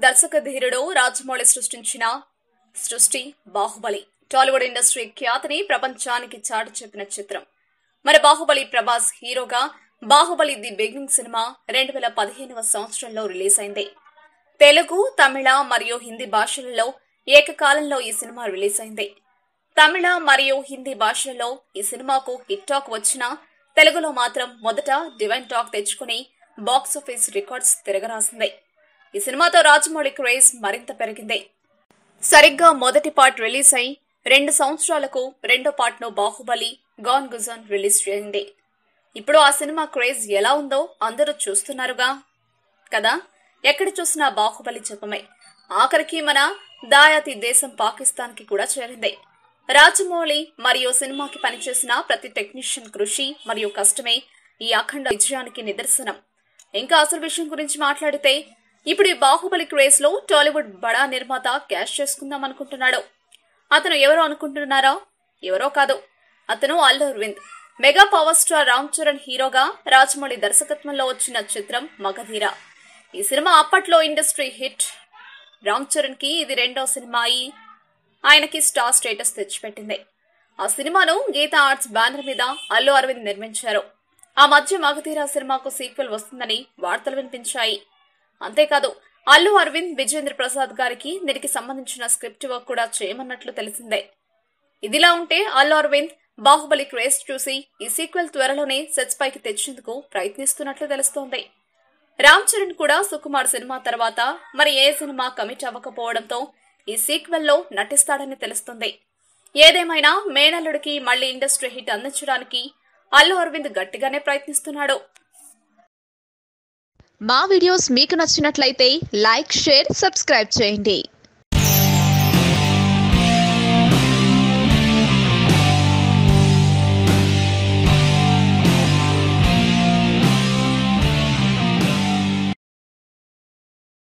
దర్శక ధీరుడు రాజమౌళి సృష్టించిన సృష్టి బాహుబలి టాలీవుడ్ ఇండస్ట్రీ ఖ్యాతిని ప్రపంచానికి చాటి చెప్పిన చిత్రం. మరి బాహుబలి ప్రభాస్ హీరోగా బాహుబలి ది బిగినింగ్ సినిమా 2015వ సంవత్సరంలో రిలీజ్ అయింది. తెలుగు, తమిళ మరియు హిందీ భాషలలో ఏకకాలంలో ఈ సినిమా రిలీజ్ అయింది. తమిళ మరియు హిందీ భాషలలో ఈ సినిమాకు హిట్ టాక్ వచ్చినా తెలుగులో మాత్రం మొదట డివైన్ టాక్ తెచ్చుకుని బాక్సాఫీస్ రికార్డ్స్ తిరగరాసింది. ఈ సినిమాతో రాజమౌళి క్రేజ్ మరింత పెరిగింది. సరిగ్గా మొదటి పార్ట్ రిలీజ్ అయి 2 సంవత్సరాలకు రెండో పార్ట్ ను బాహుబలి గాన్ గుజాన్ రిలీజ్ చేసింది. ఇప్పుడు ఆ సినిమా క్రేజ్ ఎలా ఉందో అందరూ చూస్తున్నారుగా కదా. ఎక్కడ చూసినా బాహుబలి జపమే. ఆఖరికి మన దాయాతి దేశం పాకిస్తాన్ కి కూడా చేరింది. రాజమౌళి మరియు సినిమాకి పనిచేసిన ప్రతి టెక్నీషియన్ కృషి మరియు కష్టమే ఈ అఖండ విజయానికి నిదర్శనం. ఇంకా అసలు విషయం గురించి మాట్లాడితే, ఇప్పుడు ఈ బాహుబలి క్రేజ్ లో టాలీవుడ్ బడా నిర్మాత క్యాష్ చేసుకుందాం అనుకుంటున్నాడు. అతను ఎవరో అనుకుంటున్నారా? ఎవరో కాదు, అతను Allu Aravind. Mega power star Ram Charan హీరోగా రాజమౌళి దర్శకత్వంలో వచ్చిన చిత్రం మగధీర. ఈ సినిమా అప్పట్లో ఇండస్ట్రీ హిట్. రామ్ చరణ్ కి ఇది 2వ సినిమా అయి ఆయనకి స్టార్ స్టేటస్ తెచ్చిపెట్టింది. ఆ సినిమాను గీతా ఆర్ట్స్ బ్యానర్ మీద అల్లు అరవింద్ నిర్మించారు. ఆ మధ్య మగధీర సినిమాకు సీక్వెల్ వస్తుందని వార్తలు వినిపించాయి. అంతేకాదు, అల్లు అరవింద్ విజేంద్ర ప్రసాద్ గారికి దీనికి సంబంధించిన స్క్రిప్ట్ వర్క్ కూడా చేయమన్నట్లు తెలిసిందే. ఇదిలా ఉంటే అల్లు అరవింద్ బాహుబలి క్రేజ్ చూసి ఈ సీక్వెల్ త్వరలోనే సెట్స్ పైకి తెచ్చేందుకు ప్రయత్నిస్తున్నట్లు తెలుస్తోంది. రామ్ చరణ్ కూడా సుకుమార్ సినిమా తర్వాత మరి ఏ సినిమా కమిట్ అవ్వకపోవడంతో ఈ సీక్వెల్ లో నటిస్తాడని తెలుస్తుంది. ఏదేమైనా మేనల్లుడికి మళ్లీ ఇండస్ట్రీ హిట్ అందించడానికి అల్లు అరవింద్ గట్టిగానే ప్రయత్నిస్తున్నాడు. మా వీడియోస్ మీకు నచ్చినట్లయితే లైక్, షేర్, సబ్స్క్రైబ్ చేయండి.